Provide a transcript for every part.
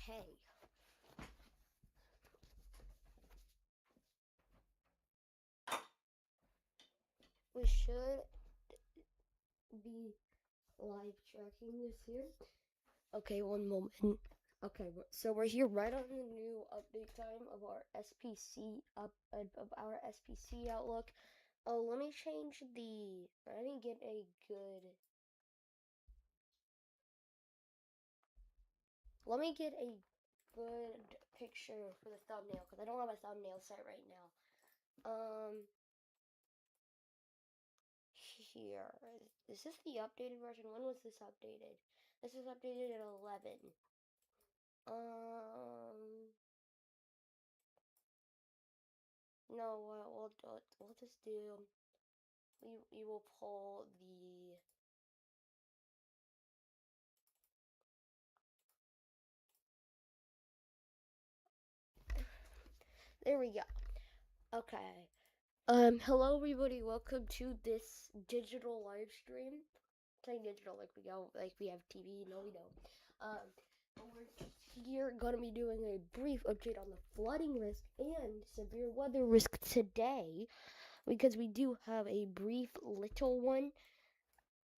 Okay. We should be live tracking this here. Okay, one moment. Okay, so we're here right on the new update time of our SPC of our SPC outlook. Oh, let me change the. Let me get a good. Let me get a good picture for the thumbnail because I don't have a thumbnail set right now. Here. Is this the updated version? When was this updated? This was updated at 11. No, we'll just do. We will pull the. There we go. Okay. Hello everybody. Welcome to this digital live stream. Saying digital like we have TV. No, we don't. We're here gonna be doing a brief update on the flooding risk and severe weather risk today, because we do have a brief little one.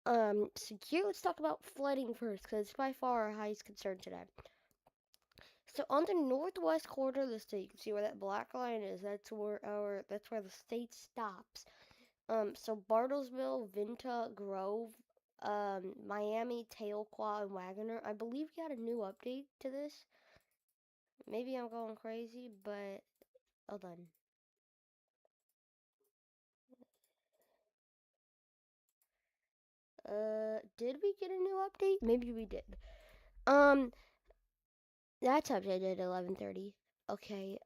So here, let's talk about flooding first, because it's by far our highest concern today. So on the northwest corner of the state, you can see where that black line is. That's where the state stops. So Bartlesville, Vinta, Grove, Miami, Tahlequah, and Wagoner. I believe we got a new update to this. Maybe I'm going crazy, but hold on. Did we get a new update? Maybe we did. That's updated at 11:30. Okay,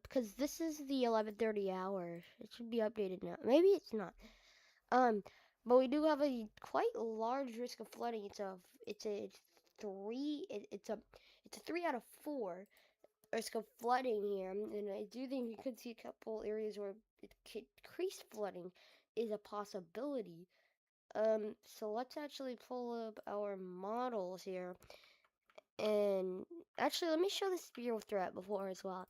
because this is the 11:30 hour. It should be updated now. Maybe it's not. Um, but we do have a quite large risk of flooding. It's three. It's a 3 out of 4 risk of flooding here, and I do think you could see a couple areas where increased flooding is a possibility. So let's actually pull up our models here. And actually, let me show the severe threat before as well.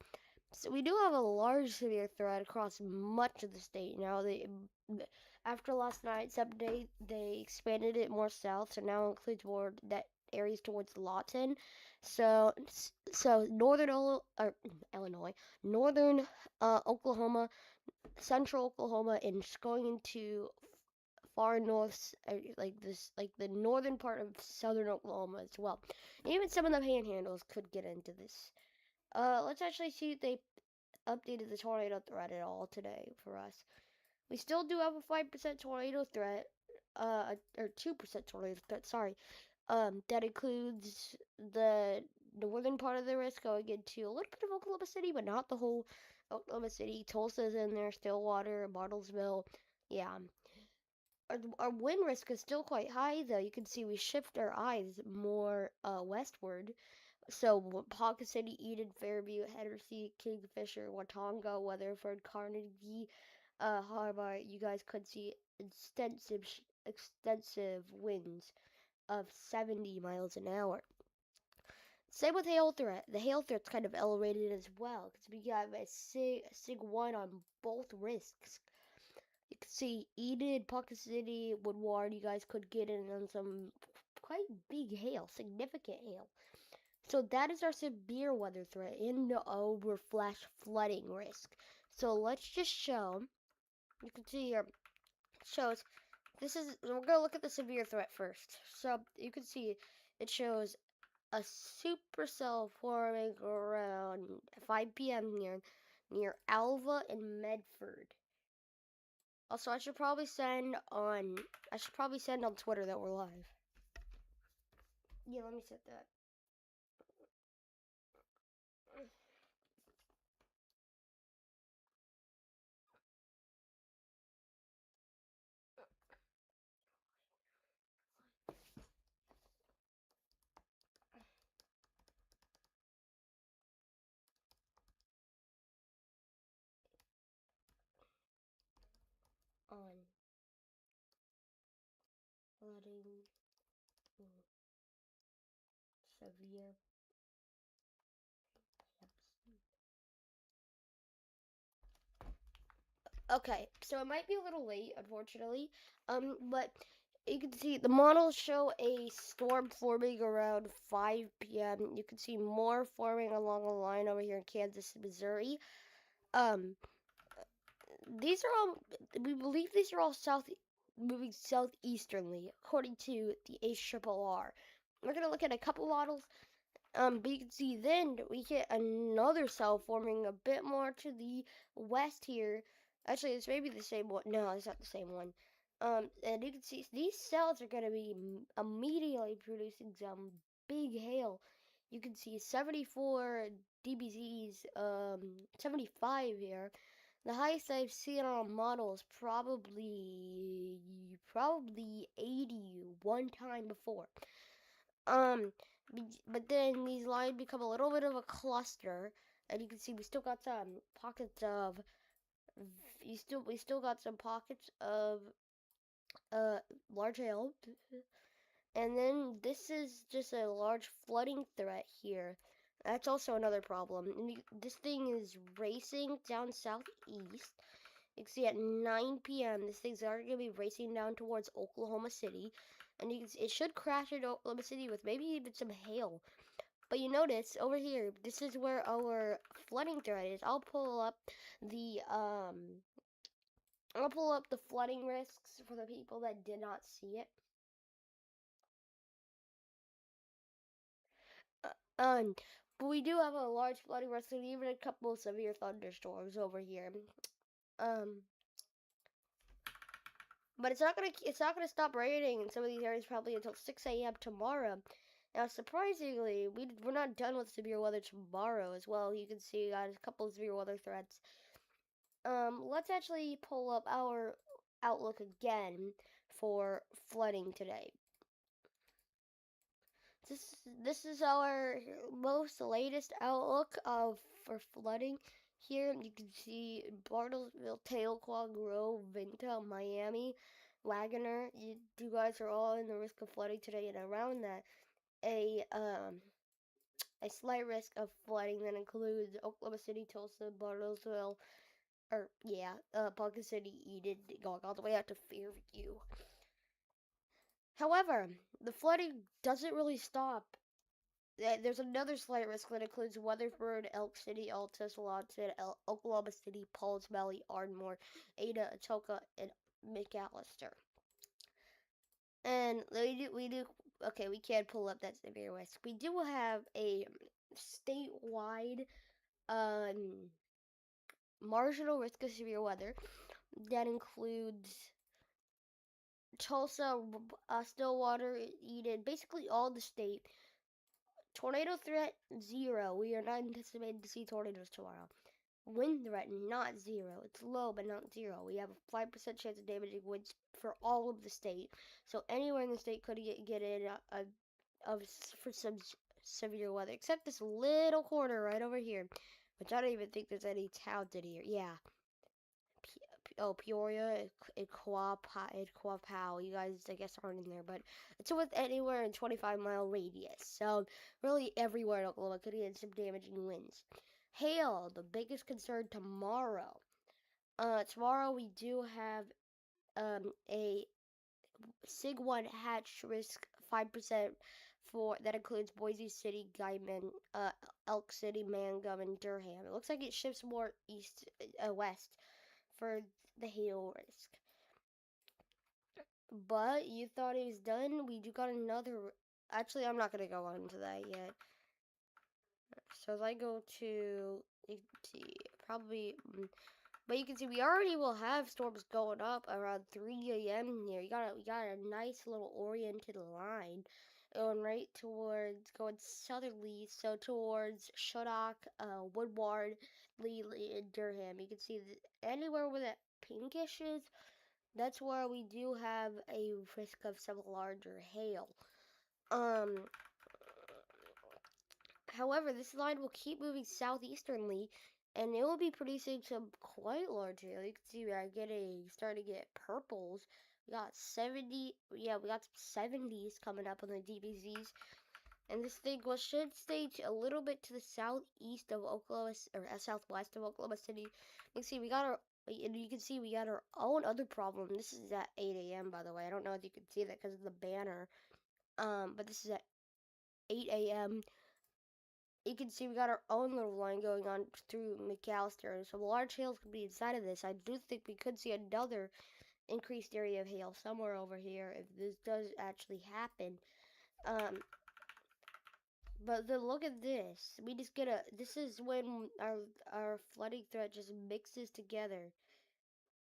So we do have a large severe threat across much of the state. Now, after last night's update, they expanded it more south, so now it includes more that areas towards Lawton. So northern Illinois, northern Oklahoma, central Oklahoma, and just going into far north, like the northern part of southern Oklahoma as well. Even some of the panhandles could get into this. Let's actually see if they updated the tornado threat at all today for us. We still do have a 5% tornado threat, or 2% tornado threat, sorry. That includes the northern part of the risk going into a little bit of Oklahoma City, but not the whole Oklahoma City. Tulsa's in there, Stillwater, Bartlesville. Yeah, our wind risk is still quite high, though. You can see we shift our eyes more westward. So Ponca City, Eden, Fairview, Hennessy, Kingfisher, Watonga, Weatherford, Carnegie, Hobart, you guys could see extensive winds of 70 miles an hour. Same with hail threat. The hail threat's kind of elevated as well, because we got a sig 1 on both risks. You can see Eden, Pocket City, Woodward, you guys could get in on some quite big hail, significant hail. So that is our severe weather threat and the over flash flooding risk. So let's just show, you can see here, shows, we're going to look at the severe threat first. So you can see it shows a supercell forming around 5 p.m. near Alva and Medford. Also, I should probably send on Twitter that we're live. Yeah, let me set that. On flooding severe Okay, so it might be a little late, unfortunately. But you can see the models show a storm forming around 5 p.m. You can see more forming along the line over here in Kansas, Missouri. Um, these are all, we believe these are all moving southeasternly, according to the ARRR. We're gonna look at a couple models. But you can see then we get another cell forming a bit more to the west here. Actually, it's maybe the same one. No, it's not the same one. And you can see these cells are going to be immediately producing some big hail. You can see 74 dBZs, 75 here. The highest I've seen on a model is probably 80 one time before. Um, but then these lines become a little bit of a cluster, and you can see we still got some pockets of we still got some pockets of uh large hail, and then this is just a large flooding threat here. That's also another problem. And this thing is racing down southeast. You can see at 9 p.m. this thing's already gonna be racing down towards Oklahoma City, and you can see it should crash into Oklahoma City with maybe even some hail. But you notice over here, this is where our flooding threat is. I'll pull up the flooding risks for the people that did not see it. Um, but we do have a large flooding risk and even a couple of severe thunderstorms over here. Um, but it's not gonna stop raining in some of these areas probably until 6 a.m. tomorrow. Now, surprisingly, we're not done with severe weather tomorrow as well. You can see a couple of severe weather threats. Let's actually pull up our outlook again for flooding today. This is our most latest outlook of for flooding. Here you can see Bartlesville, Tahlequah, Grove, Vinta, Miami, Wagoner. You guys are all in the risk of flooding today, and around that, a um a slight risk of flooding that includes Oklahoma City, Tulsa, Bartlesville, Ponca City, Eden, going all the way out to Fairview. However, the flooding doesn't really stop. There's another slight risk that includes Weatherford, Elk City, Altus, Lawton, Oklahoma City, Pauls Valley, Ardmore, Ada, Atoka, and McAllister. And okay, we can't pull up that severe risk. We do have a statewide marginal risk of severe weather that includes Tulsa, Stillwater, Eden, basically all the state. Tornado threat 0. We are not anticipating to see tornadoes tomorrow. Wind threat not 0. It's low but not 0. We have a 5% chance of damaging winds for all of the state. So anywhere in the state could get in for some severe weather, except this little corner right over here, which I don't even think there's any towns in here. Yeah. Peoria, and Quapaw. You guys, I guess, aren't in there, but it's with anywhere in 25-mile radius. So really, everywhere in Oklahoma could get some damaging winds. Hail, the biggest concern tomorrow. Tomorrow we do have a Sig 1 hatch risk 5% for that includes Boise City, Guyman, Elk City, Mangum, and Durham. It looks like it shifts more west for the hail risk. But you thought it was done. We do got another. Actually, I'm not gonna go on to that yet. So as I go to, let's see, probably, but you can see we already will have storms going up around 3 a.m. here. We got a nice little oriented line going right towards going southerly, so towards Shaddock, Woodward, Lee, and Durham. You can see that anywhere where that pinkish is, that's where we do have a risk of some larger hail. However, this line will keep moving southeasternly, and it will be producing some quite large hail. You can see we are starting to get purples. We got 70, yeah, we got some 70s coming up on the DBZs. And this thing should stay a little bit to the southeast of Oklahoma, or southwest of Oklahoma City. You can see we got our And you can see we got our own other problem. This is at 8 a.m. by the way. I don't know if you can see that because of the banner. But this is at 8 a.m. You can see we got our own little line going on through McAllister. So large hails could be inside of this. I do think we could see another increased area of hail somewhere over here if this does actually happen. Um, but then look at this. We just get a. This is when our flooding threat just mixes together.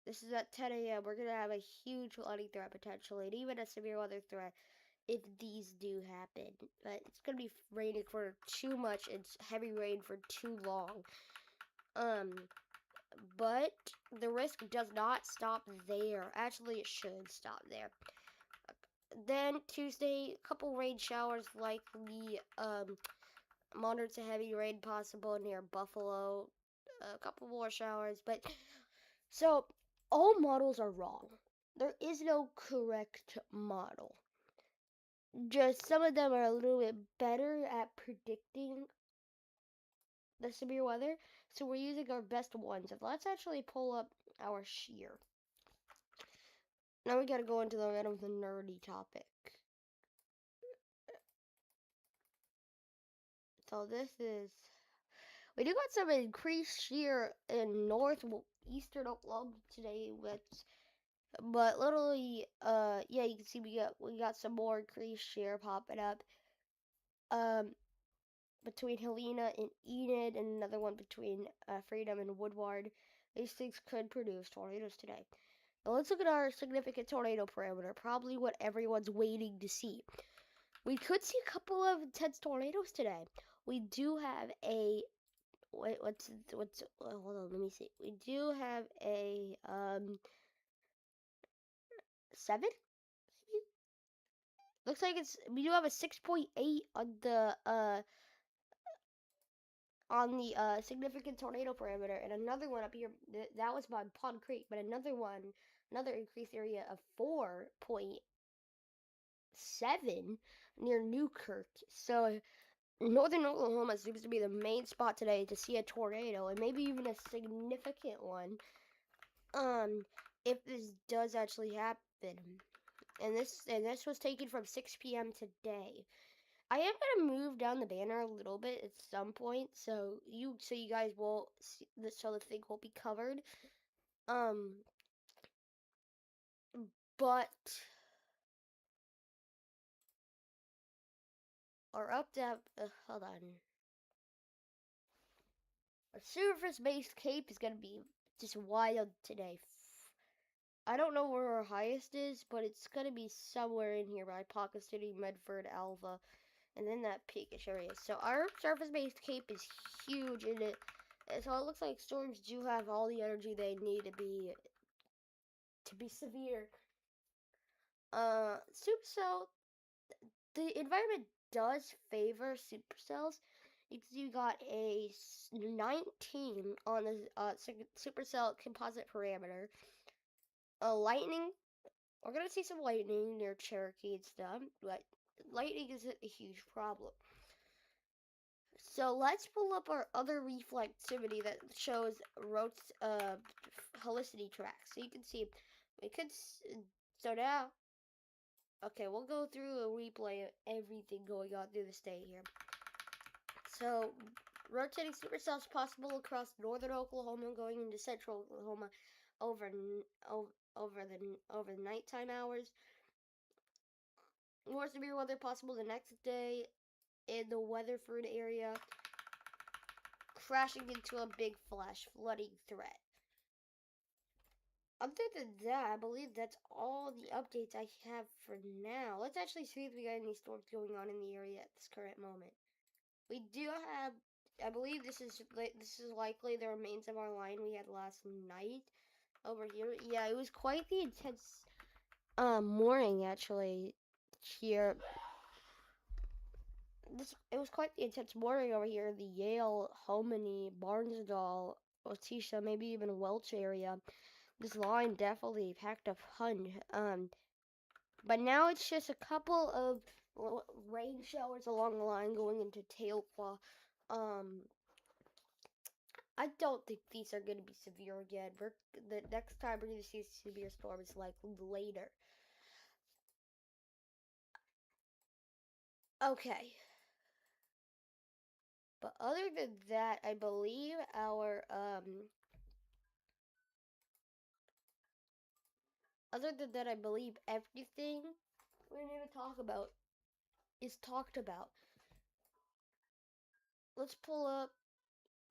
This is at 10 a.m. We're gonna have a huge flooding threat potentially, and even a severe weather threat if these do happen. But it's gonna be raining for too much. It's heavy rain for too long. Um, but the risk does not stop there. Actually, it should stop there. Then Tuesday, a couple rain showers likely. Moderate to heavy rain possible near Buffalo. A couple more showers, but so all models are wrong. There is no correct model. Just some of them are a little bit better at predicting the severe weather, so we're using our best ones. And let's actually pull up our shear. Now we gotta go into the random the nerdy topic. So this is we do got some increased shear in northeastern Oklahoma today, but literally, yeah, you can see we got some more increased shear popping up. Between Helena and Enid, and another one between Freedom and Woodward. These things could produce tornadoes today. But let's look at our significant tornado parameter, probably what everyone's waiting to see. We could see a couple of intense tornadoes today. We do have a hold on, let me see. We do have a 7. Looks like we do have a 6.8 on the significant tornado parameter, and another one up here that was by Pond Creek, but another increased area of 4.7 near Newkirk. So northern Oklahoma seems to be the main spot today to see a tornado, and maybe even a significant one. If this does actually happen, and this was taken from 6 p.m. today. I am gonna move down the banner a little bit at some point, so you guys will see so the thing will be covered. But our hold on. Our surface-based cape is gonna be just wild today. I don't know where our highest is, but it's gonna be somewhere in here by Pocket City, Medford, Alva, and then that peakish area. So our surface-based cape is huge, and so it looks like storms do have all the energy they need to be severe. Supercell, the environment does favor supercells. You got a 19 on the supercell composite parameter. Lightning, we're gonna see some lightning near Cherokee and stuff, but lightning isn't a huge problem. So let's pull up our other reflectivity that shows Rote's helicity tracks. So you can see, we could, so now, okay, we'll go through a replay of everything going on through the state here. So, rotating supercells possible across northern Oklahoma, going into central Oklahoma over the nighttime hours. More severe weather possible the next day in the Weatherford area, crashing into a big flash flooding threat. Other than that, I believe that's all the updates I have for now. Let's actually see if we got any storms going on in the area at this current moment. We do have, I believe this is likely the remains of our line we had last night over here. Yeah, it was quite the intense morning actually here. It was quite the intense morning over here in the Yale, Hominy, Barnsdall, Otisha, maybe even Welch area. This line definitely packed a punch. But now it's just a couple of rain showers along the line going into Tahlequah. I don't think these are going to be severe again. The next time we're going to see a severe storm is like later. Okay. But other than that, I believe our other than that, I believe everything we need to talk about is talked about. Let's pull up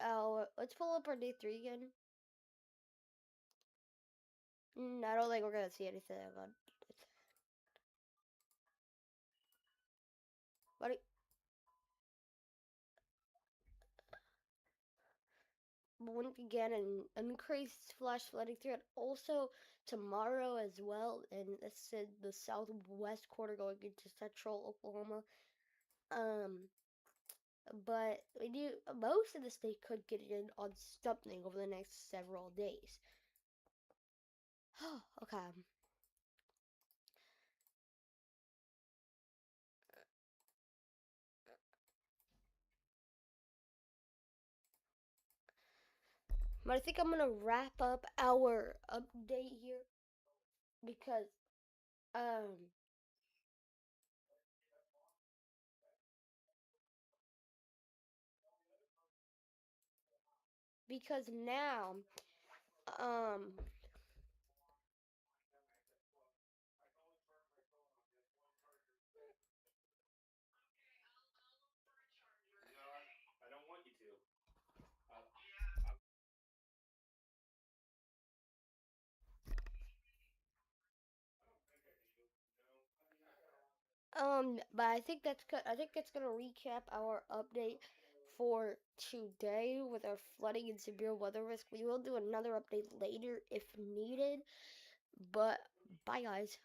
our day 3 again. I don't think we're gonna see anything on it. But once again, an increased flash flooding threat. Also tomorrow as well, and this is the southwest quarter going into central Oklahoma. Um, but we do most of the state could get in on something over the next several days. Okay. But I think I'm gonna wrap up our update here because um now um but I think that's gonna recap our update for today with our flooding and severe weather risk. We will do another update later if needed. But bye guys.